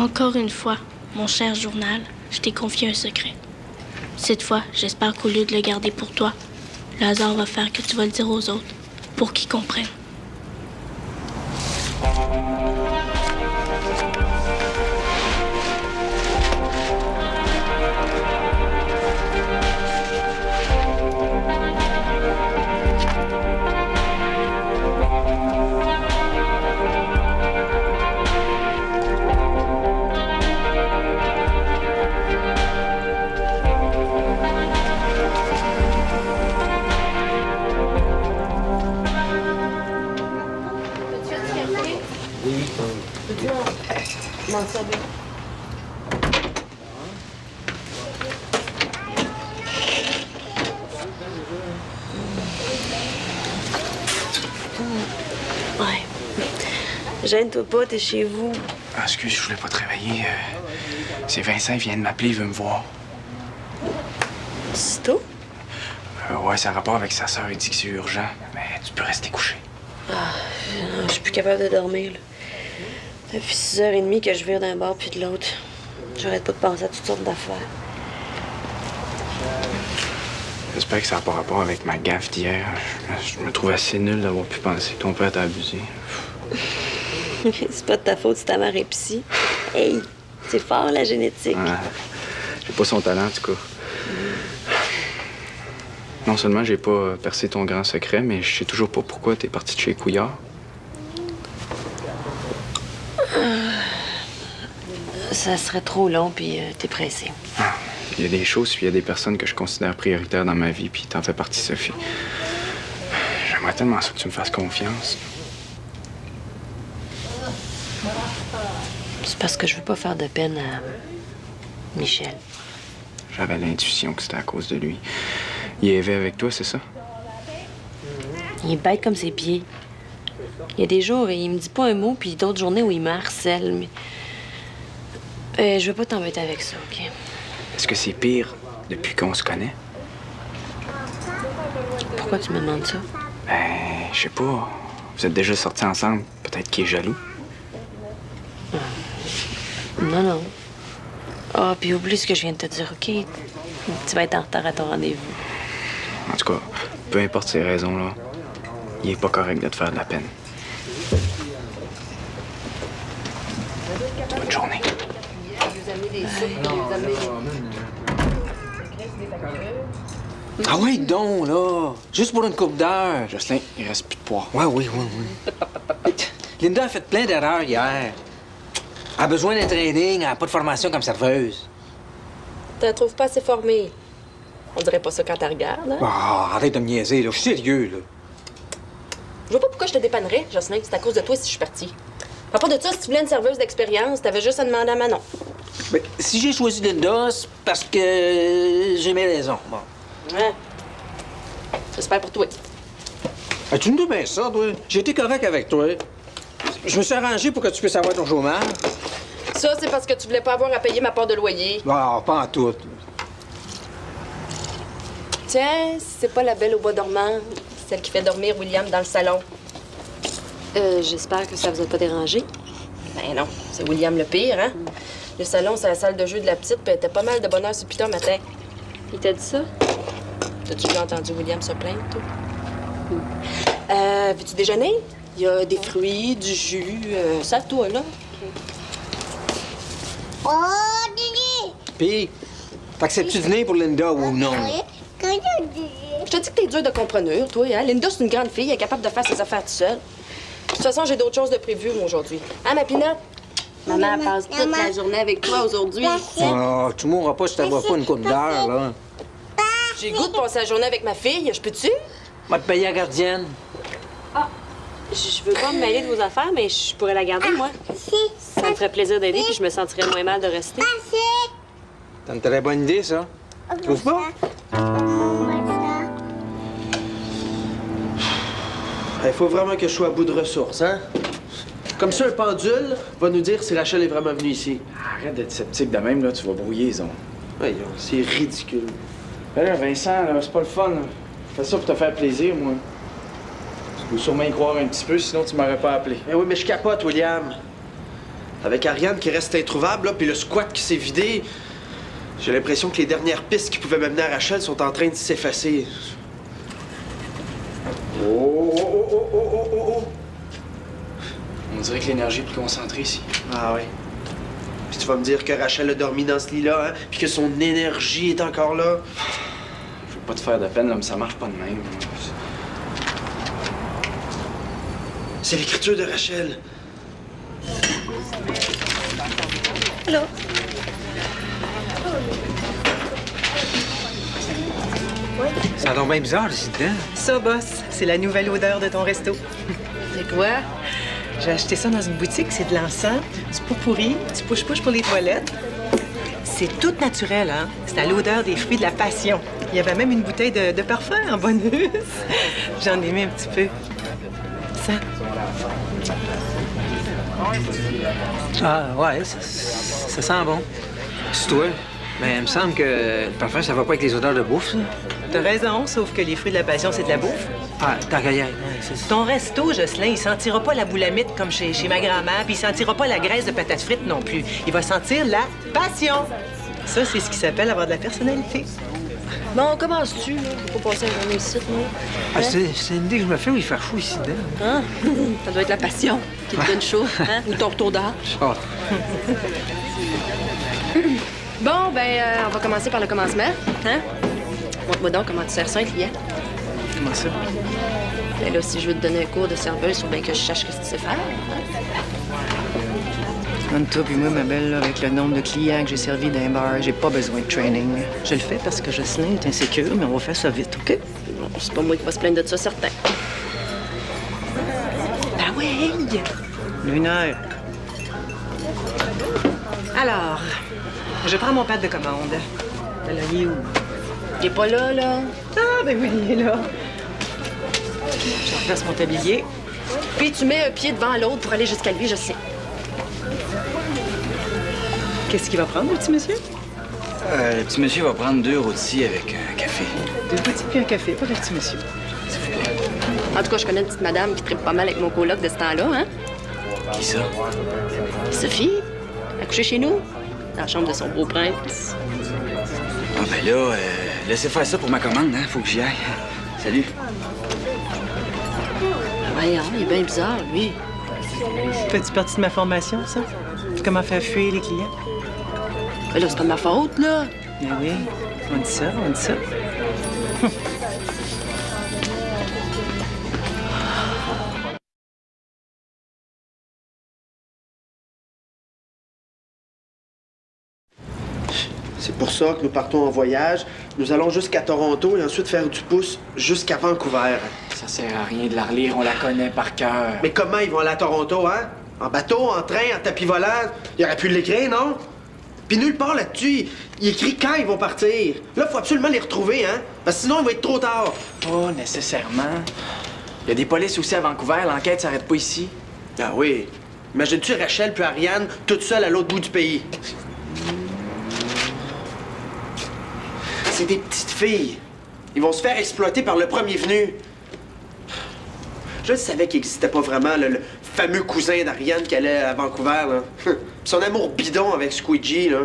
Encore une fois, mon cher journal, je t'ai confié un secret. Cette fois, j'espère qu'au lieu de le garder pour toi, le hasard va faire que tu vas le dire aux autres, pour qu'ils comprennent. Ouais. Gêne-toi pas, t'es chez vous. Ah, excuse, je voulais pas te réveiller. C'est Vincent, il vient de m'appeler, il veut me voir. C'est tout? Ouais, ça a rapport avec sa sœur, il dit que c'est urgent, mais tu peux rester couché. Je suis plus capable de dormir, là. Ça fait 6h30 que je vire d'un bord puis de l'autre. J'arrête pas de penser à toutes sortes d'affaires. J'espère que ça n'a pas rapport avec ma gaffe d'hier. Je me trouve assez nul d'avoir pu penser que ton père t'a abusé. C'est pas de ta faute si ta mère est psy. Hey, c'est fort, la génétique. Ouais. J'ai pas son talent, en tout cas. Non seulement j'ai pas percé ton grand secret, mais je sais toujours pas pourquoi t'es parti de chez Couillard. Ça serait trop long, puis t'es pressé. Il y a des choses, puis il y a des personnes que je considère prioritaires dans ma vie, puis t'en fais partie, Sophie. J'aimerais tellement ça que tu me fasses confiance. C'est parce que je veux pas faire de peine à Michel. J'avais l'intuition que c'était à cause de lui. Il est élevé avec toi, c'est ça? Il est bête comme ses pieds. Il y a des jours, il me dit pas un mot, puis d'autres journées où il me harcèle, mais... je veux pas t'embêter avec ça, OK? Est-ce que c'est pire depuis qu'on se connaît? Pourquoi tu me demandes ça? Ben, je sais pas. Vous êtes déjà sortis ensemble. Peut-être qu'il est jaloux. Non, non. Ah, puis oublie ce que je viens de te dire, OK? Tu vas être en retard à ton rendez-vous. En tout cas, peu importe ces raisons-là, il est pas correct de te faire de la peine. Bonne journée. Ah oui, donc, là. Juste pour une coupe d'heure. Jocelyn, il reste plus de poids. Ouais, oui. Linda a fait plein d'erreurs hier. Elle a besoin d'un training, elle n'a pas de formation comme serveuse. Tu la trouves pas assez formée. On dirait pas ça quand tu regardes, hein? Ah, arrête de me niaiser, là. Je suis sérieux, là. Je vois pas pourquoi je te dépannerais, Jocelyn. C'est à cause de toi si je suis partie. À part de ça, si tu voulais une serveuse d'expérience, t'avais juste à demander à Manon. Mais si j'ai choisi Linda, c'est parce que j'ai mes raisons. Bon. Ouais. J'espère pour toi. Ah, tu me dis bien ça, toi. J'ai été correct avec toi. Je me suis arrangé pour que tu puisses avoir ton chômage. Ça, c'est parce que tu voulais pas avoir à payer ma part de loyer. Ah, pas en tout. Tiens, c'est pas la belle au bois dormant, celle qui fait dormir William dans le salon. J'espère que ça vous a pas dérangé. Ben non, c'est William le pire, hein? Le salon, c'est la salle de jeu de la petite, puis elle était pas mal de bonheur sur Peter matin. Il t'a dit ça? T'as-tu déjà entendu William se plaindre, toi? Veux-tu déjeuner? Il y a des fruits, du jus, ça, toi, là. Oh, Didi! Puis, t'acceptes-tu dîner pour Linda ou non? Je te dis que t'es dur de compreneur, toi, hein? Linda, c'est une grande fille, elle est capable de faire ses affaires toute seule. De toute façon, j'ai d'autres choses de prévues, moi, aujourd'hui. Hein, ma Pinot? Maman passe toute la journée avec toi aujourd'hui. Ah, tu mourras pas si t'avoir pas une coupe d'heure, là. J'ai le goût de passer la journée avec ma fille, je peux-tu? Va te payer la gardienne. Je veux pas me mêler de vos affaires, mais je pourrais la garder, moi. Ça me ferait plaisir d'aider, puis je me sentirais moins mal de rester. T'as une très bonne idée, ça. Trouves pas? Il faut vraiment que je sois à bout de ressources, hein? Comme ça, un pendule va nous dire si Rachel est vraiment venue ici. Arrête d'être sceptique de même, là, tu vas brouiller les ondes. Voyons, c'est ridicule. Ben là, Vincent, là, c'est pas le fun, là. Je fais ça pour te faire plaisir, moi. Tu peux sûrement y croire un petit peu, sinon tu m'aurais pas appelé. Eh oui, mais je capote, William. Avec Ariane qui reste introuvable, là, puis le squat qui s'est vidé, j'ai l'impression que les dernières pistes qui pouvaient m'amener à Rachel sont en train de s'effacer. Oh! On dirait que l'énergie est plus concentrée ici. Ah ouais. Puis tu vas me dire que Rachel a dormi dans ce lit-là, hein? Puis que son énergie est encore là. Je veux pas te faire de peine, là, mais ça marche pas de même. C'est l'écriture de Rachel. Allô? Ça a l'air bien bizarre, ici dedans. Ça, boss, c'est la nouvelle odeur de ton resto. C'est quoi? J'ai acheté ça dans une boutique, c'est de l'encens, du pot-pourri, du push-push pour les toilettes. C'est tout naturel, hein? C'est à l'odeur des fruits de la passion. Il y avait même une bouteille de parfum en bonus. J'en ai mis un petit peu. Ça. Ah, ouais, ça sent bon. C'est toi. Mais il me semble que le parfum, ça va pas avec les odeurs de bouffe, ça. T'as raison, sauf que les fruits de la passion, c'est de la bouffe. Ah, ta gaillette, ouais, c'est ça. Ton resto, Jocelyn, il sentira pas la boulamite comme chez ma grand-mère, puis il sentira pas la graisse de patates frites non plus. Il va sentir la passion. Ça, c'est ce qui s'appelle avoir de la personnalité. Bon, commences-tu, là? Faut pas passer la journée ici, moi. Ah, c'est une idée que je me fais où il fait chaud ici dedans. Hein? Ça doit être la passion qui te donne chaud, hein? Ou ton retour d'âge. Ah. Bon, on va commencer par le commencement, hein? Montre-moi donc comment tu sers ça, un client. Comment ça? Ben là, si je veux te donner un cours de serveuse, il faut bien que je sache ce que tu sais faire. Entre toi puis moi, ma belle, là, avec le nombre de clients que j'ai servis dans un bar, j'ai pas besoin de training. Je le fais parce que Jocelyn est insécure, mais on va faire ça vite, OK? Bon, c'est pas moi qui va se plaindre de ça, certain. Ben ouais! 1 heure. Alors, je prends mon pad de commande. Alors, il est où? Il est pas là, là. Ah, ben oui, il est là. Je replace mon tablier. Puis tu mets un pied devant l'autre pour aller jusqu'à lui, je sais. Qu'est-ce qu'il va prendre, le petit monsieur? Le petit monsieur va prendre 2 rôtis avec un café. 2 petits puis un café pour le petit monsieur. En tout cas, je connais une petite madame qui tripe pas mal avec mon coloc de ce temps-là, hein? Qui ça? Sophie, elle a couché chez nous, dans la chambre de son beau prince. Ah ben là, laissez faire ça pour ma commande, hein? Faut que j'y aille. Salut. Voyons, il est bien bizarre, lui. Fais-tu partie de ma formation, ça? Comment faire fuir les clients? Mais là, c'est pas de ma faute, là. Eh oui, on dit ça, on dit ça. C'est pour ça que nous partons en voyage. Nous allons jusqu'à Toronto et ensuite faire du pouce jusqu'à Vancouver. Ça sert à rien de la relire, on la connaît par cœur. Mais comment ils vont aller à Toronto, hein? En bateau, en train, en tapis volant? Il aurait pu l'écrire, non? Puis nulle part là-dessus, il écrit quand ils vont partir. Là, faut absolument les retrouver, hein? Parce que sinon, il va être trop tard. Pas nécessairement. Il y a des polices aussi à Vancouver, l'enquête s'arrête pas ici. Ah oui. Imagines-tu Rachel puis Ariane toutes seules à l'autre bout du pays? C'est des petites filles. Ils vont se faire exploiter par le premier venu. Je savais qu'il n'existait pas vraiment le fameux cousin d'Ariane qui allait à Vancouver, là. Puis son amour bidon avec Squeegee, là.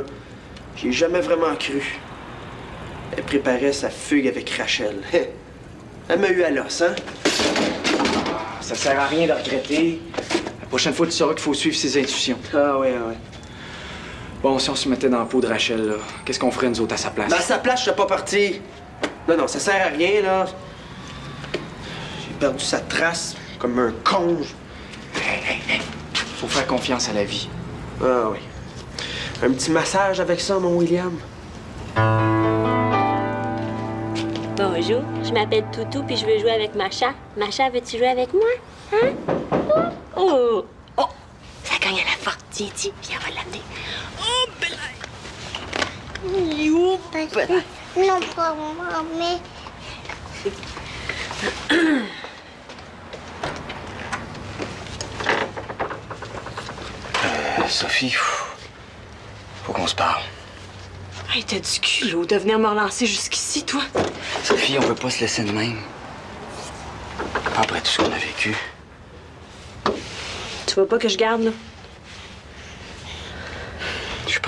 J'y ai jamais vraiment cru. Elle préparait sa fugue avec Rachel. Elle m'a eu à l'os, hein? Ça sert à rien de regretter. La prochaine fois, tu sauras qu'il faut suivre ses intuitions. Ah ouais, ah ouais. Bon, si on se mettait dans la peau de Rachel, là, qu'est-ce qu'on ferait, nous autres, à sa place? Ben, à sa place, je serais pas parti. Non, ça sert à rien, là. J'ai perdu sa trace comme un con. Hey. Faut faire confiance à la vie. Ah oui. Un petit massage avec ça, mon William. Bonjour, je m'appelle Toutou puis je veux jouer avec Macha. Macha, veux-tu jouer avec moi? Hein? Oh! Oh! Ça gagne à la porte. Tiens, viens, on va l'amener. Oh, belle! Youp! Non, pas moi, mais... Sophie, faut qu'on se parle. Hey, t'as du culot de venir me relancer jusqu'ici, toi? Sophie, on peut pas se laisser de même. Pas après tout ce qu'on a vécu. Tu vois pas que je garde, là?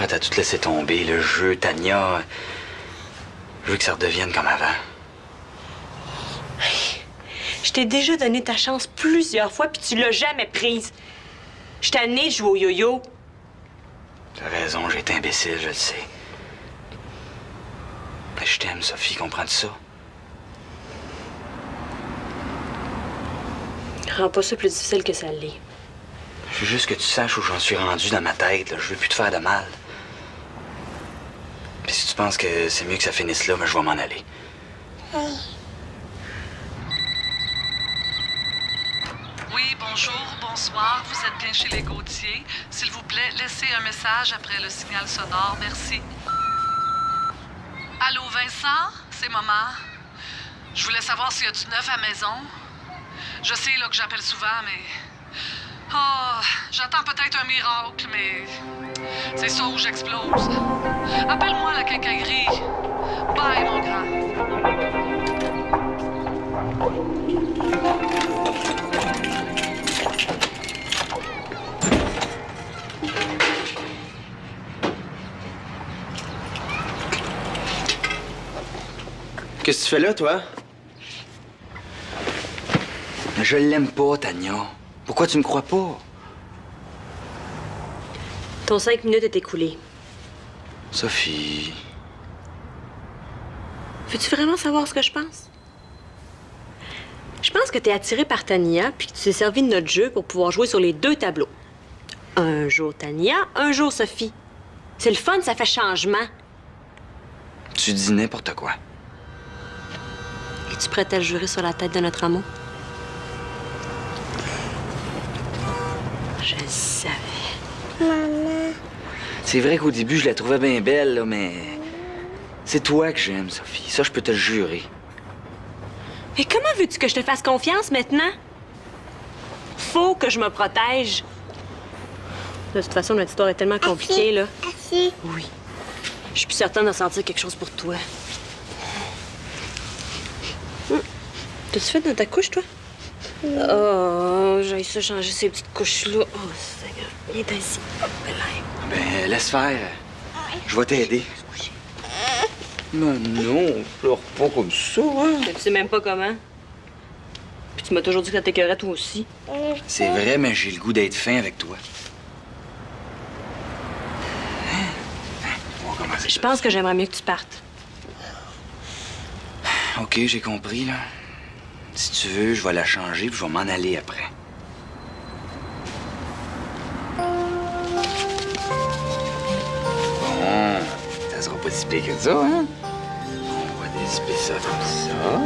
prête à tout laisser tomber, le jeu, Tania. Je veux que ça redevienne comme avant. Je t'ai déjà donné ta chance plusieurs fois, puis tu l'as jamais prise. Je t'ai amené de jouer au yo-yo. T'as raison, j'ai été imbécile, je le sais. Mais je t'aime, Sophie, comprends-tu ça? Rends pas ça plus difficile que ça l'est. Je veux juste que tu saches où j'en suis rendu dans ma tête, là. Je veux plus te faire de mal. Puis si tu penses que c'est mieux que ça finisse là, mais je vais m'en aller. Oui, bonjour, bonsoir. Vous êtes bien chez les Gauthier. S'il vous plaît, laissez un message après le signal sonore. Merci. Allô, Vincent? C'est maman. Je voulais savoir s'il y a du neuf à la maison. Je sais là que j'appelle souvent, mais... Oh, j'attends peut-être un miracle, mais... C'est ça où j'explose. Appelle-moi la quincaillerie. Bye, mon grand. Qu'est-ce que tu fais là, toi? Je l'aime pas, Tania. Pourquoi tu me crois pas? Ton 5 minutes est écoulé. Sophie... Veux-tu vraiment savoir ce que je pense? Je pense que t'es attiré par Tania, puis que tu t'es servi de notre jeu pour pouvoir jouer sur les deux tableaux. Un jour Tania, un jour Sophie. C'est le fun, ça fait changement. Tu dis n'importe quoi. Es-tu prête à le jurer sur la tête de notre amour? Je le savais. Maman. C'est vrai qu'au début, je la trouvais bien belle, là, mais... C'est toi que j'aime, Sophie. Ça, je peux te le jurer. Mais comment veux-tu que je te fasse confiance maintenant? Faut que je me protège. De toute façon, notre histoire est tellement compliquée, là. Assis. Oui. Je suis plus certaine de sentir quelque chose pour toi. T'as-tu fait dans ta couche, toi? Oh, j'ai ça changer ces petites couches-là. Oh, Seigneur. Viens ici. Ben, laisse faire. Je vais t'aider. Mais non, pleure pas comme ça, hein? Tu sais même pas comment. Puis tu m'as toujours dit que ça t'écœurait, toi aussi. C'est vrai, mais j'ai le goût d'être fin avec toi. On va commencer. Je pense que j'aimerais mieux que tu partes. OK, j'ai compris, là. Si tu veux, je vais la changer puis je vais m'en aller après. Bon, ça sera pas si pire que ça, hein? On va dissiper ça comme ça.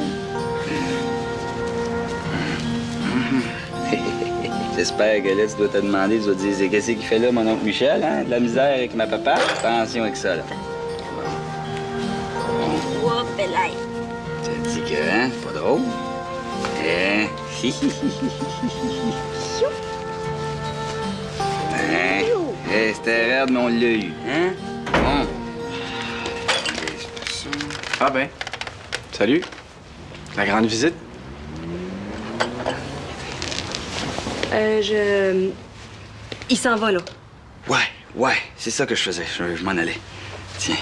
J'espère que là, tu dois te demander, tu vas te dire, qu'est-ce qu'il fait là, mon oncle Michel, hein? De la misère avec ma papa? Attention avec ça, là. Oh, belaï. Tu te dis que, hein? C'est pas drôle? Hein? Hein? C'était raide, mais on l'a eu, hein? Bon. Ah ben, salut. La grande visite? Il s'en va, là. Ouais, c'est ça que je faisais. Je m'en allais. Tiens.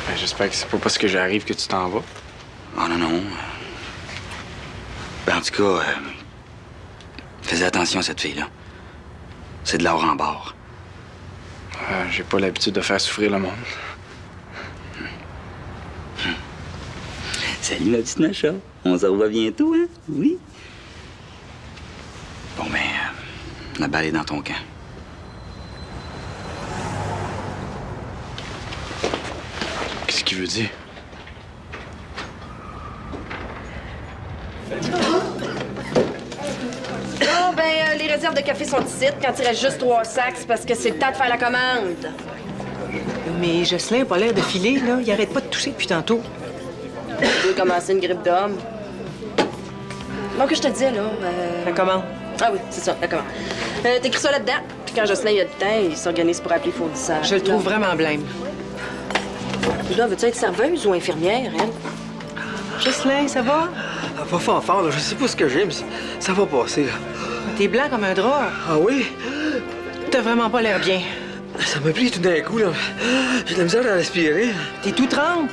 Ben, j'espère que c'est pas parce que j'arrive que tu t'en vas. Oh non. Ben, en tout cas, faisais attention à cette fille-là. C'est de l'or en barre. J'ai pas l'habitude de faire souffrir le monde. Salut, ma petite Nacha. On se revoit bientôt, hein? Oui. Bon, ben, la balle est dans ton camp. Qu'est-ce qu'il veut dire? Bon, ben, les réserves de café sont ici. Quand il reste juste 3 sacs, c'est parce que c'est le temps de faire la commande. Mais Jocelyn n'a pas l'air de filer, là. Il arrête pas de toucher depuis tantôt. Tu veux commencer une grippe d'homme. Donc, que je te disais, là... La commande. Ah oui, c'est ça, la commande. T'écris ça là-dedans. Puis quand Jocelyn a du temps, il s'organise pour appeler fournisseur. Je le trouve vraiment blême. Là, veux-tu être serveuse ou infirmière, hein? Jocelyn, ça va? Ah, pas fort, là. Je sais pas ce que j'ai, mais ça va passer, là. T'es blanc comme un drap. Ah oui? T'as vraiment pas l'air bien. Ça m'a pris tout d'un coup, là. J'ai de la misère à respirer. T'es tout trempe.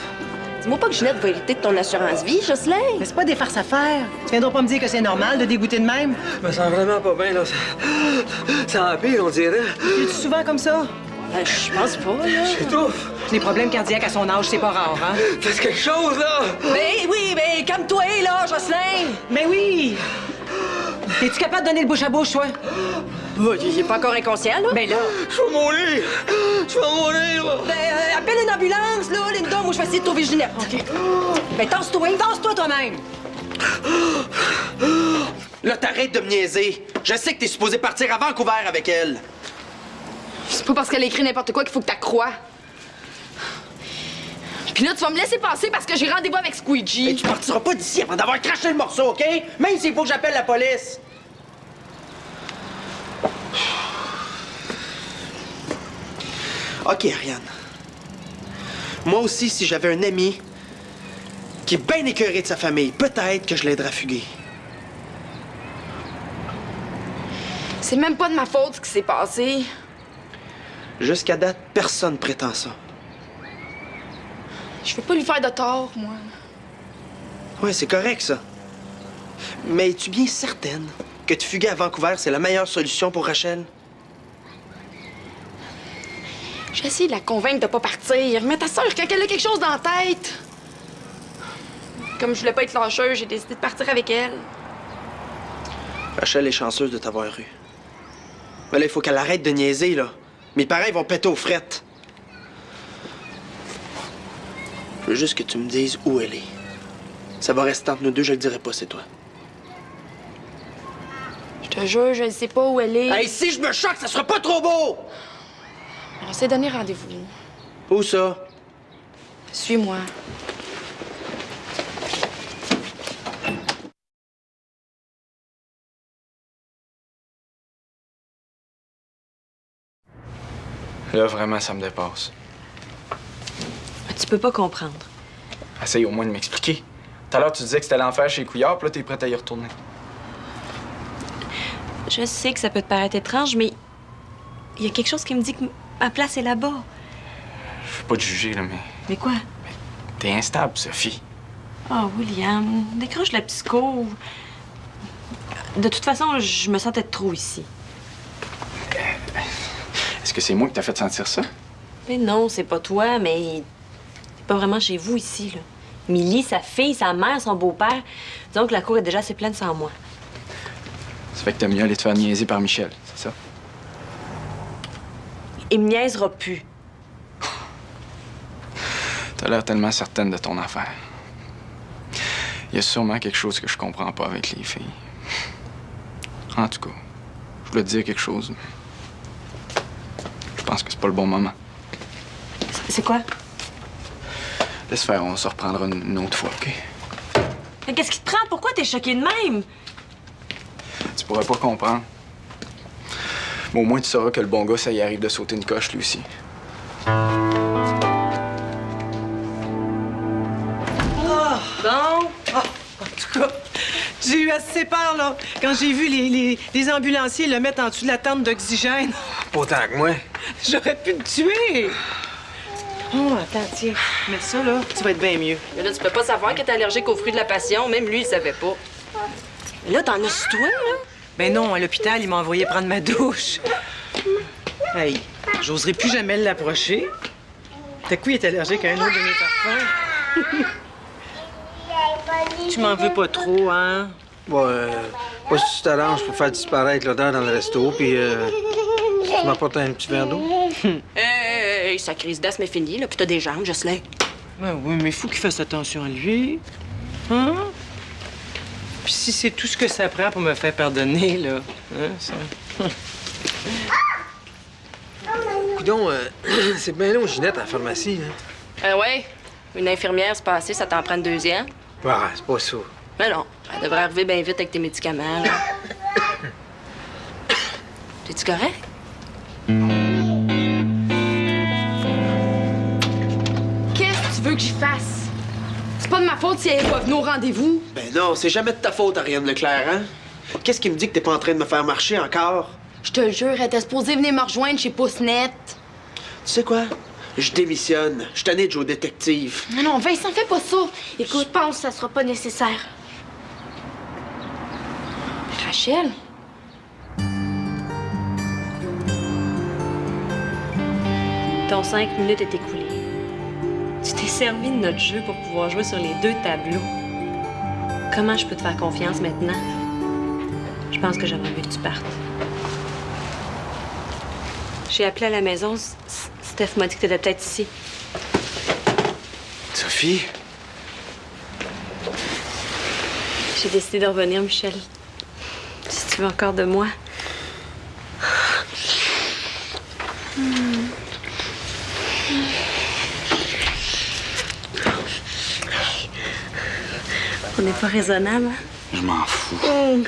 Dis-moi pas que Ginette va hériter de ton assurance-vie, Jocelyn. Mais c'est pas des farces à faire. Tu viendras pas me dire que c'est normal de dégoûter de même. Je me sens vraiment pas bien, là. Ça empire, on dirait. Es-tu souvent comme ça? Je pense pas, là. J'étouffe. Les problèmes cardiaques à son âge, c'est pas rare, hein? Fais quelque chose, là! Ben oui, ben calme-toi, là, Jocelyn. Ben oui! Es-tu capable de donner le bouche à bouche, toi? Il est pas encore inconscient, là. Ben là... Je vais mourir! Je vais mourir, là! Ben, appelle une ambulance, là, Linda. Moi, je vais essayer de trouver Ginette. OK. Ben, tasse-toi. Danse-toi toi-même! Là, t'arrêtes de me niaiser. Je sais que t'es supposé partir à Vancouver avec elle. C'est pas parce qu'elle écrit n'importe quoi qu'il faut que t'accrois. Puis là, tu vas me laisser passer parce que j'ai rendez-vous avec Squeegee. Et tu partiras pas d'ici avant d'avoir craché le morceau, OK? Même s'il faut que j'appelle la police. OK, Ariane. Moi aussi, si j'avais un ami qui est bien écœuré de sa famille, peut-être que je l'aiderais à fuguer. C'est même pas de ma faute ce qui s'est passé. Jusqu'à date, personne prétend ça. Je veux pas lui faire de tort, moi. Ouais, c'est correct, ça. Mais es-tu bien certaine que de fuguer à Vancouver, c'est la meilleure solution pour Rachel? J'ai essayé de la convaincre de pas partir, mais ta sœur, quand elle a quelque chose dans la tête... Comme je voulais pas être lâcheuse, j'ai décidé de partir avec elle. Rachel est chanceuse de t'avoir eu. Mais là, il faut qu'elle arrête de niaiser, là. Mes parents, ils vont péter aux frettes. Je veux juste que tu me dises où elle est. Ça va rester entre nous deux, je le dirai pas, c'est toi. Je te jure, je ne sais pas où elle est. Hey, si je me choque, ça sera pas trop beau! On s'est donné rendez-vous. Où ça? Suis-moi. Là, vraiment, ça me dépasse. Tu peux pas comprendre. Essaye au moins de m'expliquer. Tout à l'heure, tu disais que c'était l'enfer chez Couillard, puis là, t'es prête à y retourner. Je sais que ça peut te paraître étrange, mais il y a quelque chose qui me dit que ma place est là-bas. Je veux pas te juger, là, mais Mais quoi? t'es instable, Sophie. Oh, William, décroche la psycho. De toute façon, je me sentais trop ici. Est-ce que c'est moi qui t'as fait sentir ça? Mais non, c'est pas toi, mais t'es pas vraiment chez vous ici, là. Millie, sa fille, sa mère, son beau-père. Disons que la cour est déjà assez pleine sans moi. Ça fait que t'as mieux aller te faire niaiser par Michel, c'est ça? Il me niaisera plus. T'as l'air tellement certaine de ton affaire. Il y a sûrement quelque chose que je comprends pas avec les filles. En tout cas, je voulais te dire quelque chose, mais je pense que c'est pas le bon moment. C'est quoi? Laisse faire, on se reprendra une autre fois, OK? Mais qu'est-ce qui te prend? Pourquoi t'es choquée de même? Tu pourrais pas comprendre. Mais au moins, tu sauras que le bon gars, ça y arrive de sauter une coche, lui aussi. Bon. En tout cas, j'ai eu assez peur, là, quand j'ai vu les ambulanciers le mettre en dessous de la tente d'oxygène. Pas autant que moi. J'aurais pu te tuer. Oh, attends, tiens. Mets ça, là, tu vas être bien mieux. Mais là, tu peux pas savoir que t'es allergique aux fruits de la passion. Même lui, il savait pas. Mais là, t'en as sur toi, là? Ben non, à l'hôpital, il m'a envoyé prendre ma douche. Hey, j'oserais plus jamais l'approcher. T'as coup, il est allergique à un autre de mes parfums. Tu m'en veux pas trop, hein? Ouais, pas si tu t'arranges pour faire disparaître l'odeur dans le resto, puis tu m'apportes un petit verre d'eau. Hey, sa crise d'asthme est finie, là, puis t'as des jambes, Jocelyn. Ben oui, mais faut qu'il fasse attention à lui. Hein? Puis si c'est tout ce que ça prend pour me faire pardonner, là, hein, ça... Coudonc, c'est bien long, Ginette, à la pharmacie, là. Ouais. Une infirmière, c'est passé, ça t'en prend une deuxième. Ouais, c'est pas ça. Mais non, elle devrait arriver bien vite avec tes médicaments, là. T'es-tu correct? Qu'est-ce que tu veux que j'y fasse? C'est pas de ma faute si elle est pas venue au rendez-vous. Ben non, c'est jamais de ta faute, Ariane Leclerc, hein? Qu'est-ce qui me dit que t'es pas en train de me faire marcher encore? Je te le jure, elle était supposée venir me rejoindre chez Pousse-Net. Tu sais quoi? Je démissionne. Je suis tanné de jouer au détective. Non, non, Vincent, fais pas ça. Écoute, je pense que ça sera pas nécessaire. Rachel? Ton 5 minutes est écoulé. Tu t'es servi de notre jeu pour pouvoir jouer sur les 2 tableaux. Comment je peux te faire confiance maintenant? Je pense que j'aurais envie que tu partes. J'ai appelé à la maison. Steph m'a dit que t'étais peut-être ici. Sophie? J'ai décidé de revenir, Michel. Si tu veux encore de moi. On n'est pas raisonnable, hein? Je m'en fous.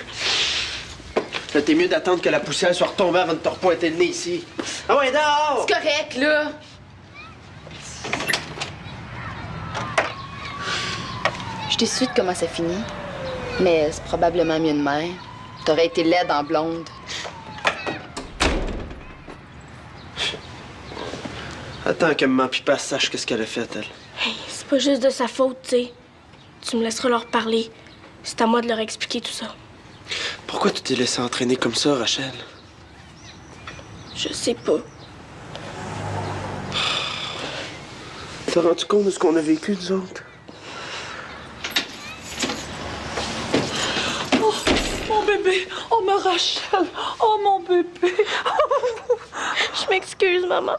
Là, t'es mieux d'attendre que la poussière soit retombée avant de te repointer le nez ici. Ah ouais, dehors! C'est correct, là. Je suis déçue de comment ça finit. Mais c'est probablement mieux de même. T'aurais été laide en blonde. Attends que maman Pipa sache qu'est-ce qu'elle a fait, elle. Hey, c'est pas juste de sa faute, tu sais. Tu me laisseras leur parler. C'est à moi de leur expliquer tout ça. Pourquoi tu t'es laissé entraîner comme ça, Rachel? Je sais pas. T'as rendu compte de ce qu'on a vécu, nous autres? Oh, mon bébé! Oh, ma Rachel! Oh, mon bébé! Je m'excuse, maman.